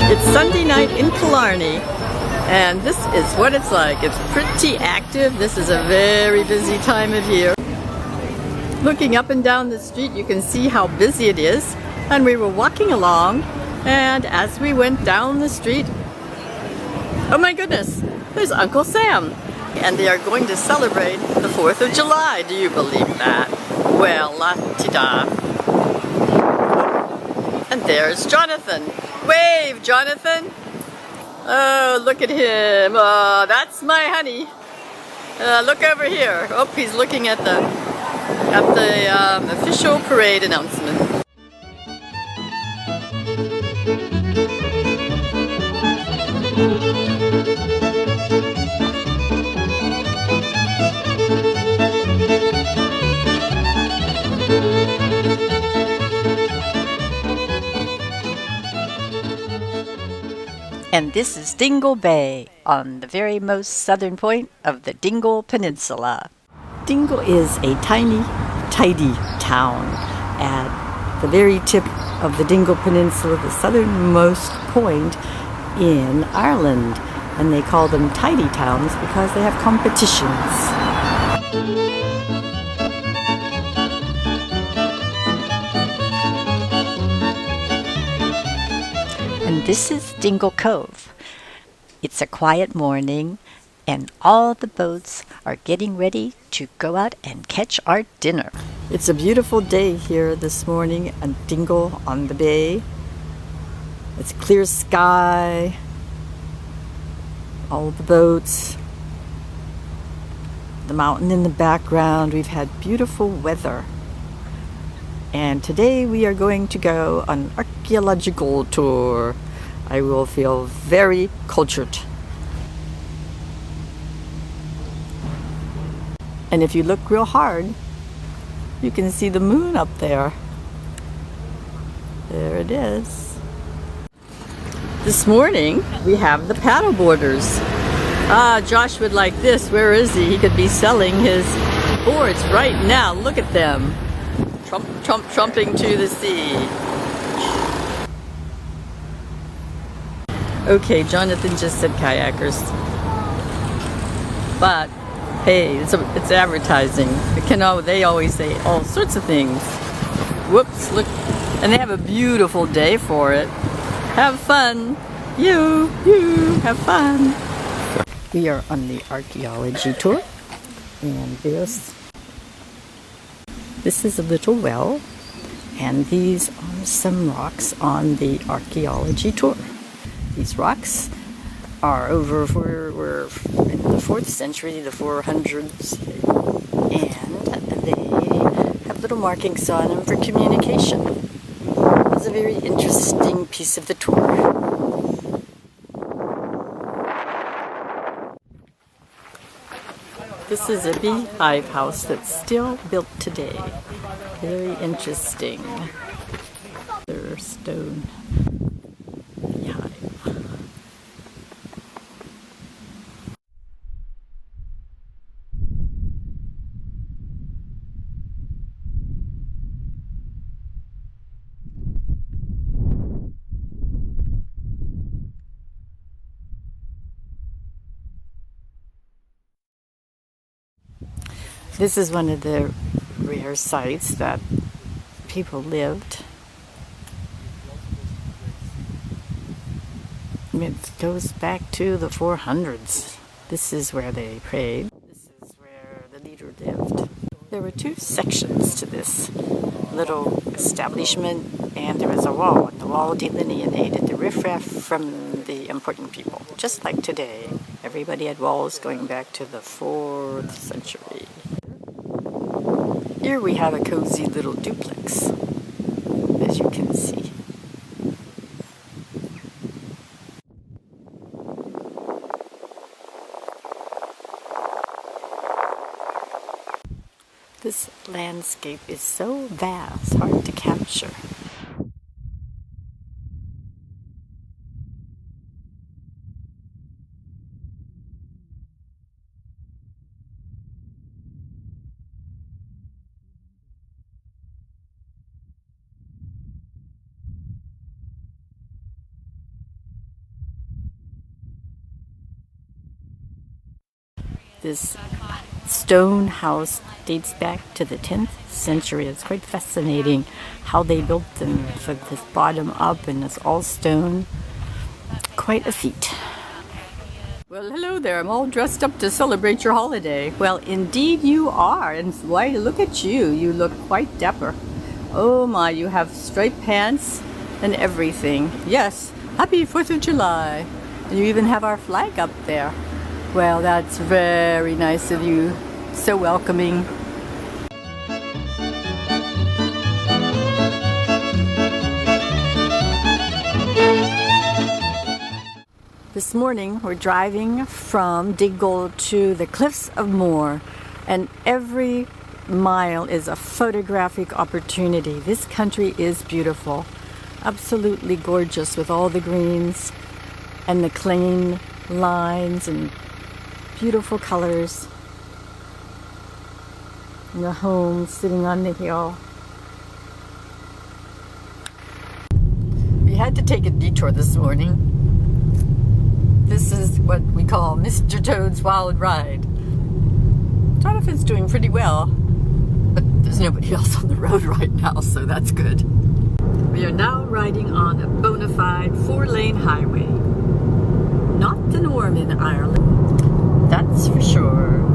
It's Sunday night in Killarney, and this is what it's like. It's pretty active. This is a very busy time of year. Looking up and down the street, you can see how busy it is. And we were walking along, and as we went down the street, oh my goodness, there's Uncle Sam. And they are going to celebrate the 4th of July. Do you believe that? Well, la-ti-da. And there's Jonathan. Wave, Jonathan. Oh, look at him. Oh, that's my honey. Look over here. Oh, he's looking at the official parade announcement. And this is Dingle Bay, on the very most southern point of the Dingle Peninsula. Dingle is a tiny, tidy town at the very tip of the Dingle Peninsula, the southernmost point in Ireland. And they call them tidy towns because they have competitions. And this is Dingle Cove. It's a quiet morning, and all the boats are getting ready to go out and catch our dinner. It's a beautiful day here this morning at Dingle on the bay. It's clear sky, all the boats, the mountain in the background. We've had beautiful weather. And today we are going to go on an archaeological tour. I will feel very cultured. And if you look real hard, you can see the moon up there. There it is. This morning we have the paddleboarders. Josh would like this. Where is he? He could be selling his boards right now. Look at them. Trumping to the sea. Okay, Jonathan just said kayakers. But hey, it's advertising. They always say all sorts of things. Whoops, look. And they have a beautiful day for it. Have fun. You have fun. We are on the archaeology tour. And this is a little well, and these are some rocks on the archaeology tour. These rocks are we're in the 4th century, the 400s, and they have little markings on them for communication. It's a very interesting piece of the tour. This is a beehive house that's still built today. Very interesting. They're stone beehive. This is one of the rare sites that people lived. It goes back to the 400s. This is where they prayed. This is where the leader lived. There were 2 sections to this little establishment, and there was a wall, and the wall delineated the riffraff from the important people. Just like today, everybody had walls going back to the 4th century. Here we have a cozy little duplex, as you can see. This landscape is so vast, hard to capture. This stone house dates back to the 10th century. It's quite fascinating how they built them from this bottom up, and it's all stone. Quite a feat. Well, hello there. I'm all dressed up to celebrate your holiday. Well, indeed you are. And why, look at you. You look quite dapper. Oh my, you have striped pants and everything. Yes, happy 4th of July. And you even have our flag up there. Well, that's very nice of you. So welcoming. This morning we're driving from Diggle to the cliffs of Mohr, and every mile is a photographic opportunity. This country is beautiful, absolutely gorgeous, with all the greens and the clean lines and beautiful colors. And the homes sitting on the hill. We had to take a detour this morning. This is what we call Mr. Toad's Wild Ride. Jonathan's doing pretty well, but there's nobody else on the road right now, so that's good. We are now riding on a bona fide 4-lane highway. Not the norm in Ireland, that's for sure.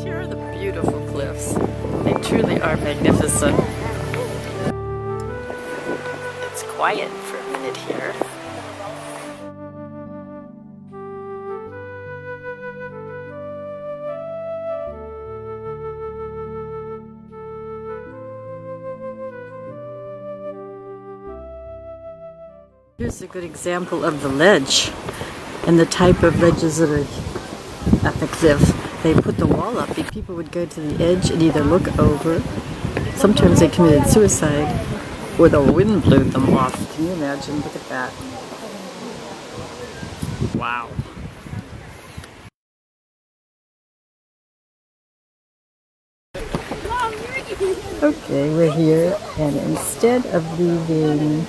Here are the beautiful cliffs. They truly are magnificent. It's quiet for a minute here. Here's a good example of the ledge and the type of ledges that are at the cliff. They put the wall up. People would go to the edge and either look over. Sometimes they committed suicide, or the wind blew them off. Can you imagine? Look at that. Wow. Okay, we're here, and instead of leaving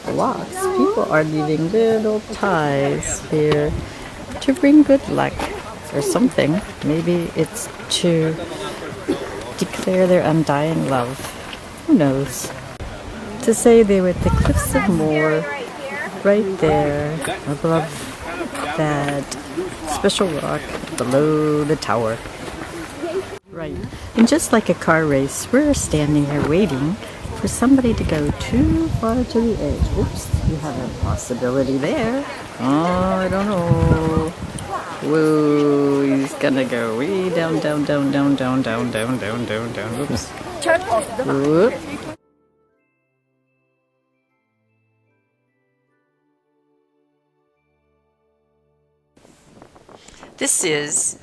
blocks, people are leaving little ties here to bring good luck. Or something. Maybe it's to declare their undying love. Who knows? To say they were at the cliffs of Mohr, right there, above that special rock below the tower. Right. And just like a car race, we're standing here waiting for somebody to go too far to the edge. Oops, you have a possibility there. Oh, I don't know. Whoa, he's gonna go way down, down, down, down, down, down, down, down, down, down. Whoops. Whoop. This is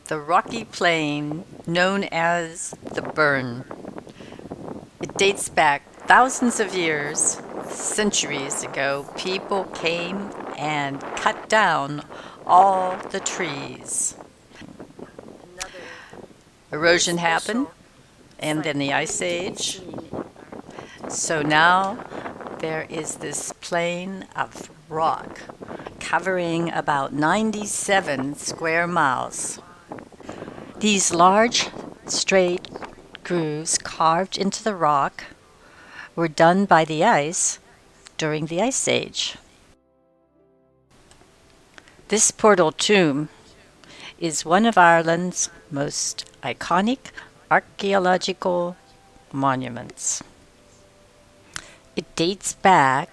the rocky plain known as the Burren. It dates back thousands of years. Centuries ago, people came and cut down all the trees. Erosion happened, and then the Ice Age. So now there is this plain of rock covering about 97 square miles. These large, straight grooves carved into the rock were done by the ice during the Ice Age. This portal tomb is one of Ireland's most iconic archaeological monuments. It dates back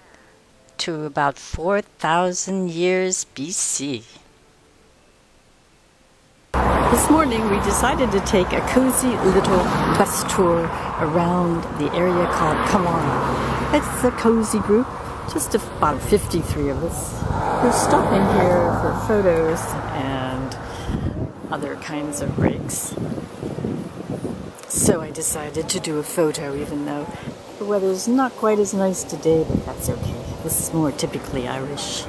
to about 4,000 years BC. This morning we decided to take a cozy little bus tour around the area called Killarney. It's a cozy group, just about 53 of us. We're stopping here for photos and other kinds of breaks. So I decided to do a photo, even though the weather's not quite as nice today, but that's okay. This is more typically Irish.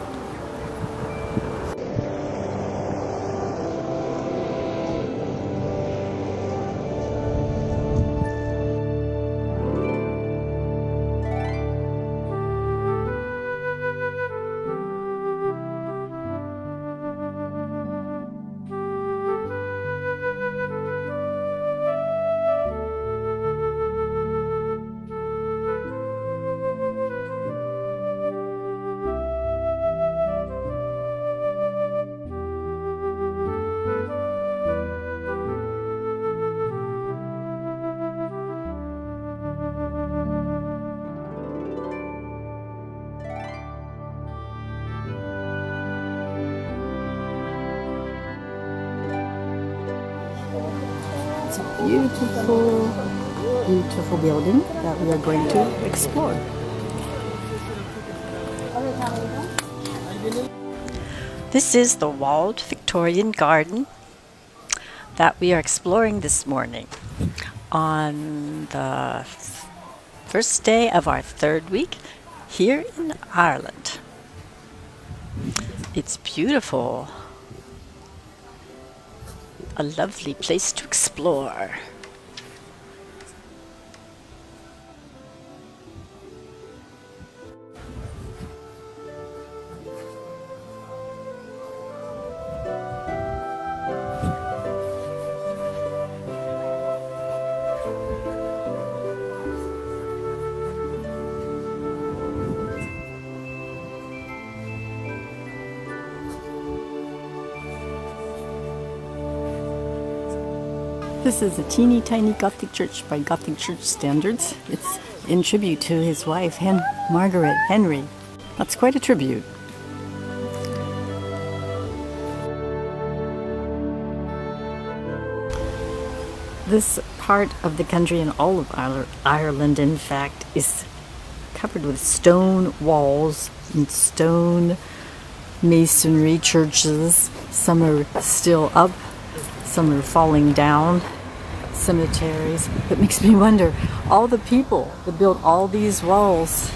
a beautiful, beautiful building that we are going to explore. This is the walled Victorian garden that we are exploring this morning on the first day of our third week here in Ireland. It's beautiful. A lovely place to explore. This is a teeny tiny Gothic church by Gothic church standards. It's in tribute to his wife, Margaret Henry. That's quite a tribute. This part of the country and all of Ireland, in fact, is covered with stone walls and stone masonry churches. Some are still up. Some are falling down, cemeteries. It makes me wonder, all the people that built all these walls.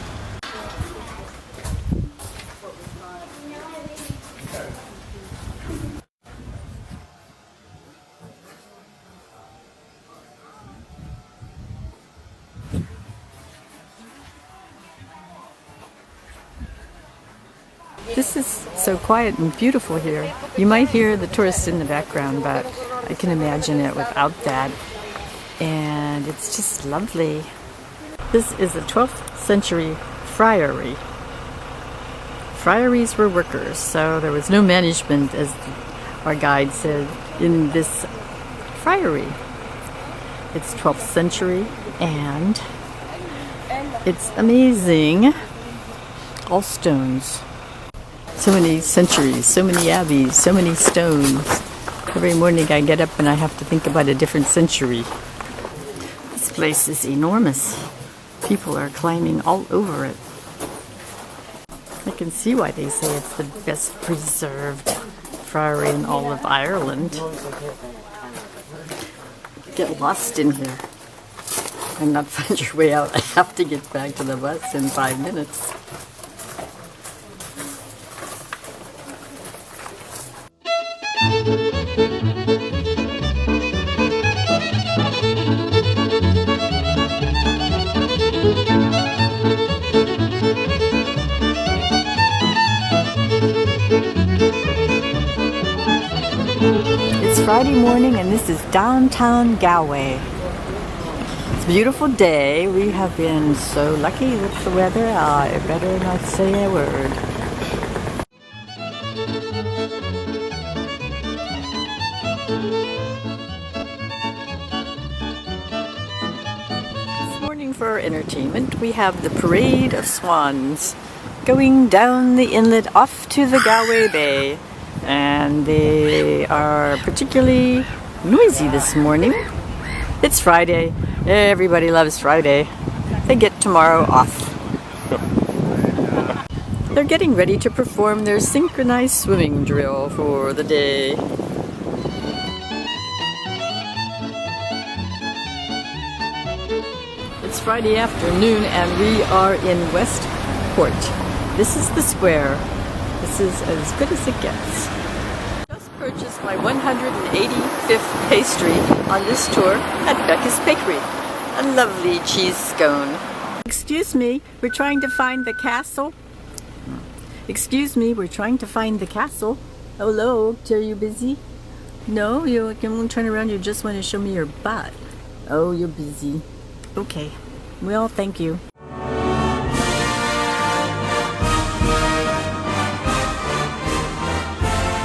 This is so quiet and beautiful here. You might hear the tourists in the background, but I can imagine it without that. And it's just lovely. This is a 12th century friary. Friaries were workers, so there was no management, as our guide said, in this friary. It's 12th century, and it's amazing. All stones. So many centuries, so many abbeys, so many stones. Every morning I get up and I have to think about a different century. This place is enormous. People are climbing all over it. I can see why they say it's the best preserved friary in all of Ireland. Get lost in here and not find your way out. I have to get back to the bus in 5 minutes. It's Friday morning and this is downtown Galway. It's a beautiful day. We have been so lucky with the weather. I better not say a word. This morning for our entertainment we have the Parade of Swans going down the inlet off to the Galway Bay. And they are particularly noisy this morning. It's Friday. Everybody loves Friday. They get tomorrow off. They're getting ready to perform their synchronized swimming drill for the day. It's Friday afternoon and we are in Westport. This is the square. This is as good as it gets. Just purchased my 185th pastry on this tour at Becca's Bakery. A lovely cheese scone. Excuse me, we're trying to find the castle. Excuse me, we're trying to find the castle. Hello, are you busy? No, you can turn around, you just want to show me your butt. Oh, you're busy. Okay, well, thank you.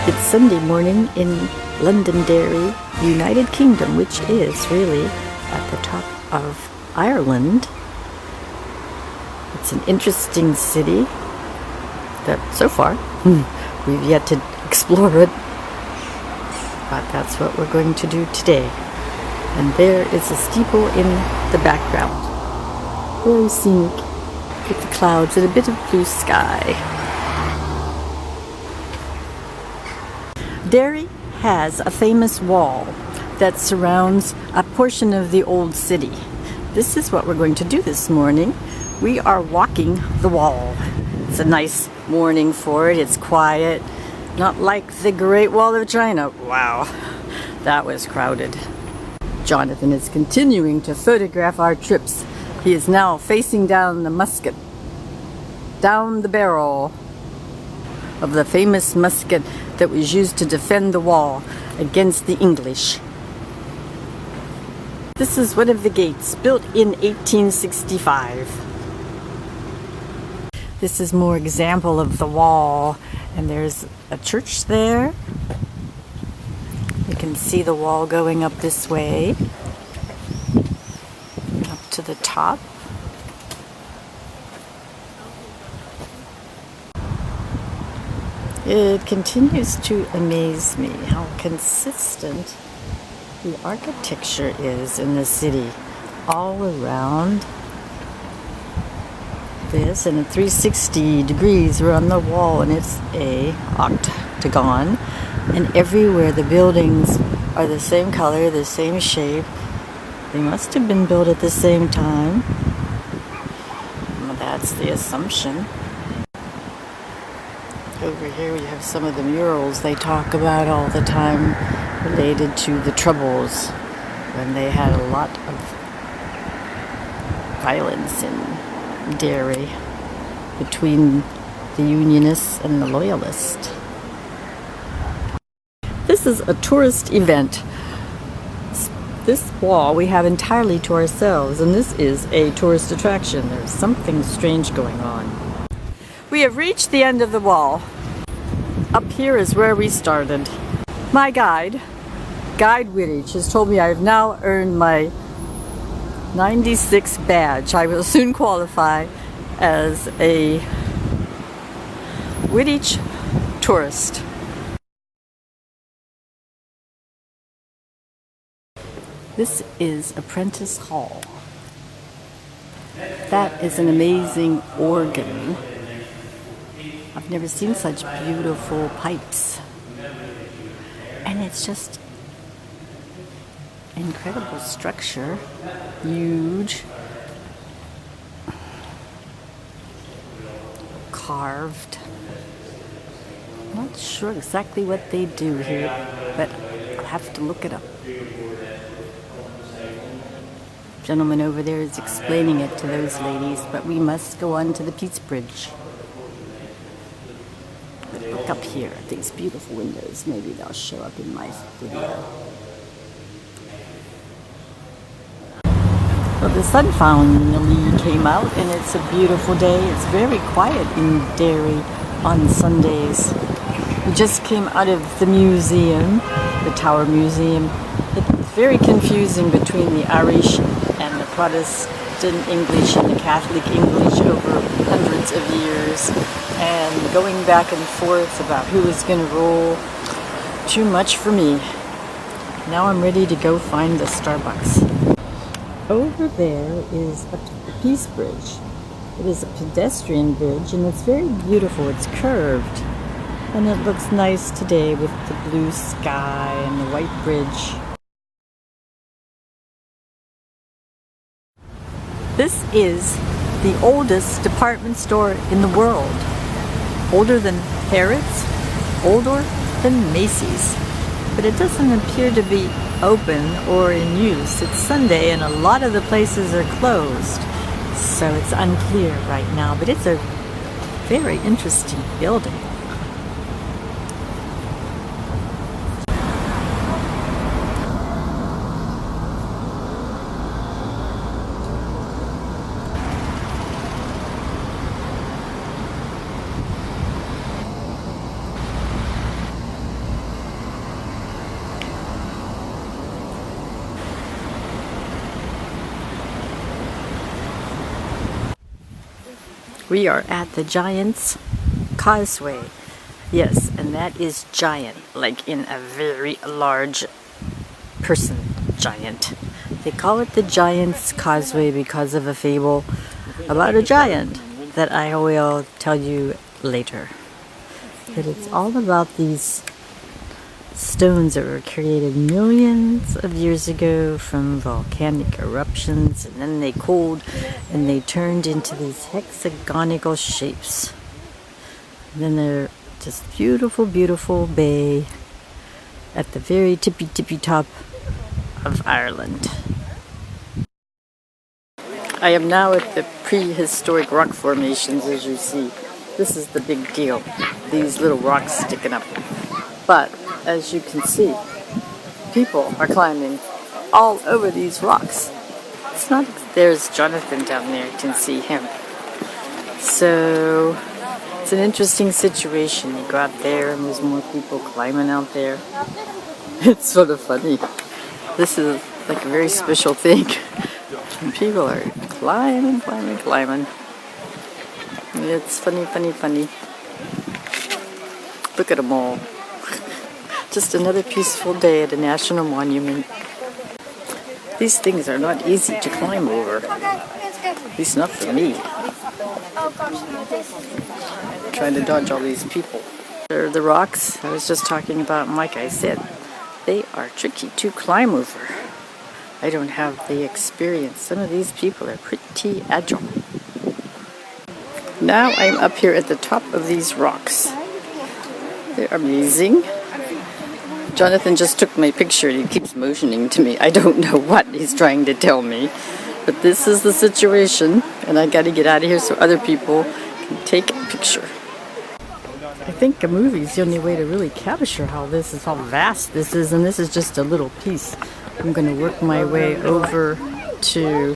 It's Sunday morning in Londonderry, United Kingdom, which is really at the top of Ireland. It's an interesting city that so far we've yet to explore it, but that's what we're going to do today. And there is a steeple in the background. Very scenic with the clouds and a bit of blue sky. Derry has a famous wall that surrounds a portion of the old city. This is what we're going to do this morning. We are walking the wall. It's a nice morning for it. It's quiet. Not like the Great Wall of China. Wow, that was crowded. Jonathan is continuing to photograph our trips. He is now facing down the musket, down the barrel of the famous musket that was used to defend the wall against the English. This is one of the gates, built in 1865. This is more example of the wall, and there's a church there. You can see the wall going up this way, up to the top. It continues to amaze me how consistent the architecture is in the city, all around this, and at 360 degrees we're on the wall, and it's a octagon, and everywhere the buildings are the same color, the same shape. They must have been built at the same time. Well, that's the assumption. Over here we have some of the murals they talk about all the time related to the Troubles, when they had a lot of violence in Derry between the Unionists and the Loyalists. This is a tourist event. This wall we have entirely to ourselves, and this is a tourist attraction. There's something strange going on. We have reached the end of the wall. Up here is where we started. My guide Wittich, has told me I have now earned my 96 badge. I will soon qualify as a Wittich tourist. This is Apprentice Hall. That is an amazing organ. I've never seen such beautiful pipes. And it's just incredible structure, huge, carved. Not sure exactly what they do here, but I'll have to look it up. Gentleman over there is explaining it to those ladies, but we must go on to the Peace Bridge. But look up here at these beautiful windows. Maybe they'll show up in my video. Well, the sun finally came out, and it's a beautiful day. It's very quiet in Derry on Sundays. We just came out of the museum, the Tower Museum. It's very confusing between the Irish and the Protestant English and the Catholic English over hundreds of years, and going back and forth about who is going to rule. Too much for me. Now I'm ready to go find the Starbucks. Over there is the Peace Bridge. It is a pedestrian bridge, and it's very beautiful. It's curved, and it looks nice today with the blue sky and the white bridge. This is the oldest department store in the world. Older than Harrods, older than Macy's. But it doesn't appear to be open or in use. It's Sunday and a lot of the places are closed, so it's unclear right now, but it's a very interesting building. We are at the Giant's Causeway. Yes, and that is giant, like in a very large person giant. They call it the Giant's Causeway because of a fable about a giant that I will tell you later. But it's all about these stones that were created millions of years ago from volcanic eruptions, and then they cooled and they turned into these hexagonal shapes. And then they're just beautiful, beautiful bay at the very tippy top of Ireland. I am now at the prehistoric rock formations, as you see. This is the big deal, these little rocks sticking up. But as you can see, people are climbing all over these rocks. It's not, there's Jonathan down there, you can see him. So it's an interesting situation. You go out there and there's more people climbing out there. It's sort of funny. This is like a very special thing. And people are climbing. It's funny. Look at them all. Just another peaceful day at a national monument. These things are not easy to climb over. At least not for me. Trying to dodge all these people. There are the rocks I was just talking about, and like I said, they are tricky to climb over. I don't have the experience. Some of these people are pretty agile. Now I'm up here at the top of these rocks. They're amazing. Jonathan just took my picture and he keeps motioning to me. I don't know what he's trying to tell me. But this is the situation, and I got to get out of here so other people can take a picture. I think a movie is the only way to really capture how vast this is, and this is just a little piece. I'm going to work my way over to,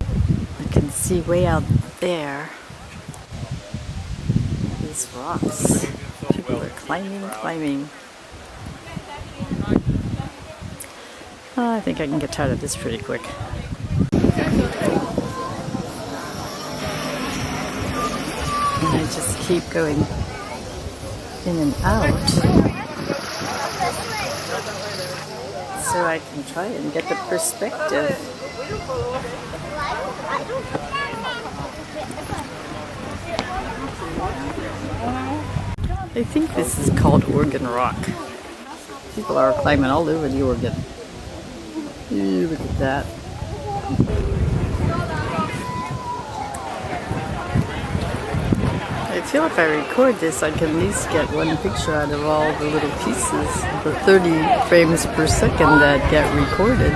I can see way out there, these rocks. People are climbing. I think I can get tired of this pretty quick. And I just keep going in and out so I can try and get the perspective. I think this is called Organ Rock. People are climbing all over the organ. Ooh, look at that. I feel if I record this, I can at least get one picture out of all the little pieces, the 30 frames per second that get recorded.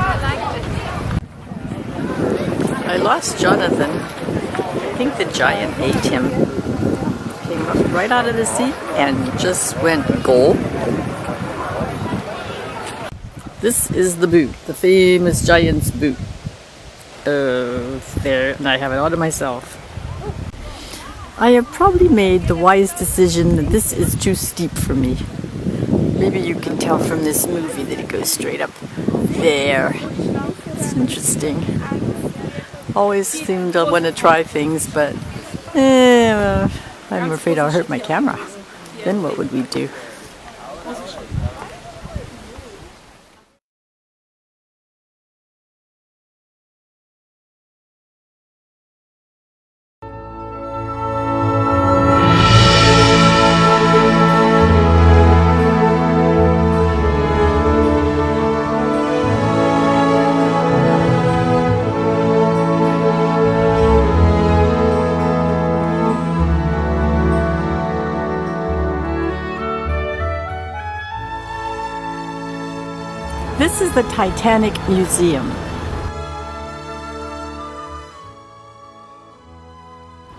I lost Jonathan. I think the giant ate him. Came up right out of the sea and just went gulp. This is the boot, the famous giant's boot. There, and I have it all to myself. I have probably made the wise decision that this is too steep for me. Maybe you can tell from this movie that it goes straight up there. It's interesting. Always seem to want to try things, but I'm afraid I'll hurt my camera. Then what would we do? This is the Titanic Museum.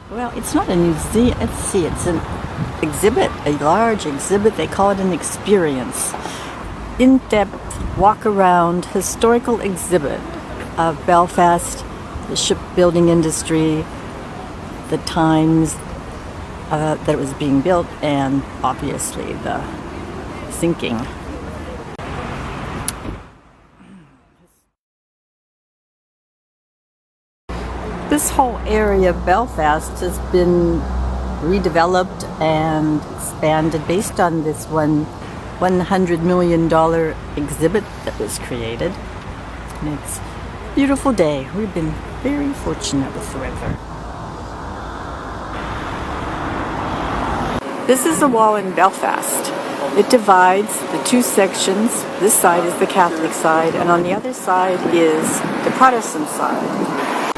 Well, it's not a museum. Let's see, it's an exhibit, a large exhibit. They call it an experience. In-depth walk-around historical exhibit of Belfast, the shipbuilding industry, the times that it was being built, and obviously the sinking. This whole area of Belfast has been redeveloped and expanded based on this $100 million exhibit that was created. And it's Beautiful day. We've been very fortunate with the weather. This is the wall in Belfast. It divides the two sections. This side is the Catholic side, and on the other side is the Protestant side.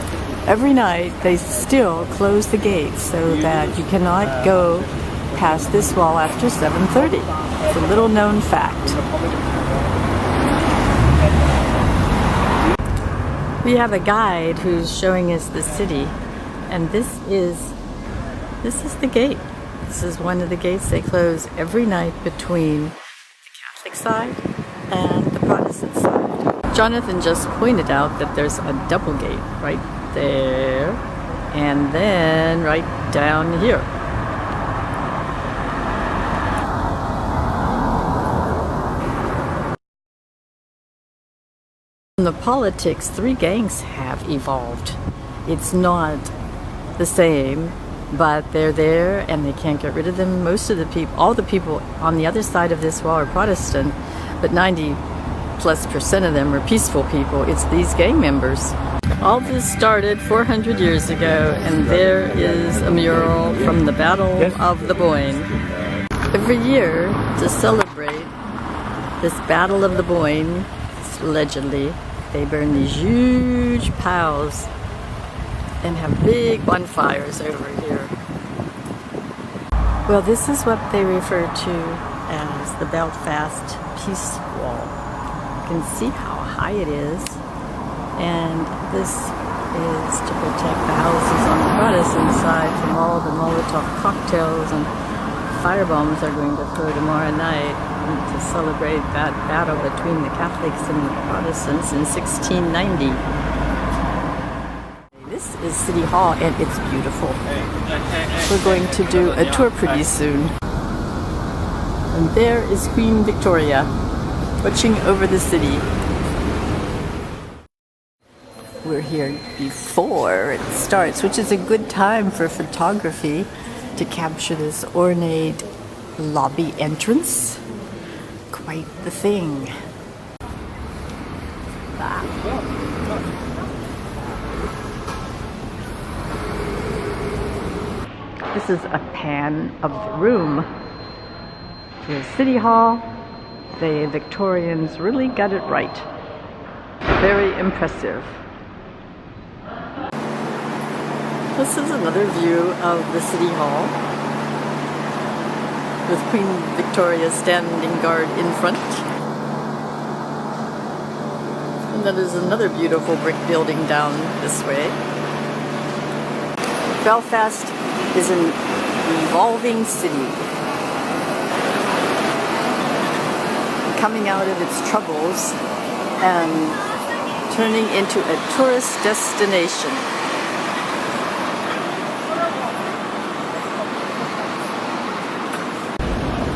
Every night they still close the gates so that you cannot go past this wall after 7:30. It's a little known fact. We have a guide who's showing us the city, and this is the gate. This is one of the gates they close every night between the Catholic side and the Protestant side. Jonathan just pointed out that there's a double gate right there and then right down here. In the politics, three gangs have evolved. It's not the same, but they're there and they can't get rid of them. Most of the people, all the people on the other side of this wall are Protestant, but 90+% of them are peaceful people. It's these gang members. All this started 400 years ago, and there is a mural from the Battle of the Boyne. Every year, to celebrate this Battle of the Boyne, allegedly, they burn these huge piles and have big bonfires over here. Well, this is what they refer to as the Belfast Peace Wall. You can see how high it is, and this is to protect the houses on the Protestant side from all the Molotov cocktails and firebombs they're going to throw tomorrow night to celebrate that battle between the Catholics and the Protestants in 1690. This is City Hall, and it's beautiful. We're going to do a tour pretty soon. And there is Queen Victoria watching over the city. We're here before it starts, which is a good time for photography to capture this ornate lobby entrance. Quite the thing. This is a pan of the room. Here's City Hall. The Victorians really got it right. Very impressive. This is another view of the City Hall, with Queen Victoria standing guard in front. And then there's another beautiful brick building down this way. Belfast is an evolving city, coming out of its troubles and turning into a tourist destination.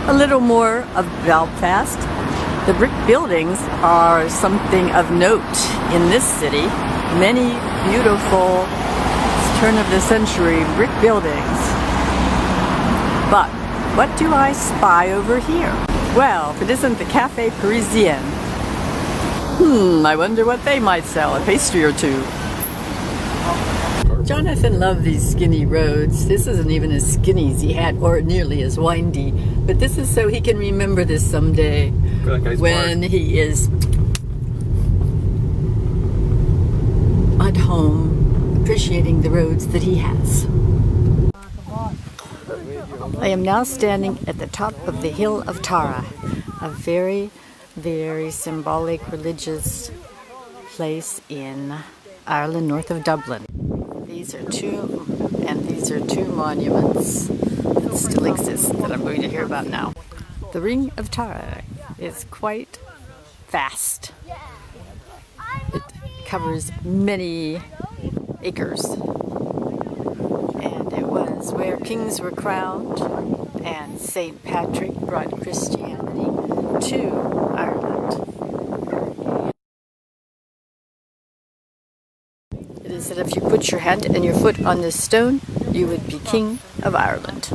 A little more of Belfast. The brick buildings are something of note in this city. Many beautiful turn-of-the-century brick buildings. But what do I spy over here? Well, if it isn't the Café Parisien. I wonder what they might sell, a pastry or two. Jonathan loved these skinny roads. This isn't even as skinny as he had, or nearly as windy. But this is so he can remember this someday when he is at home, appreciating the roads that he has. I am now standing at the top of the Hill of Tara, a very, very symbolic religious place in Ireland, north of Dublin. These are two monuments that still exist that I'm going to hear about now. The Ring of Tara is quite vast. It covers many acres. And it was where kings were crowned and St. Patrick brought Christianity to Ireland. It is that if you put your hand and your foot on this stone, you would be King of Ireland.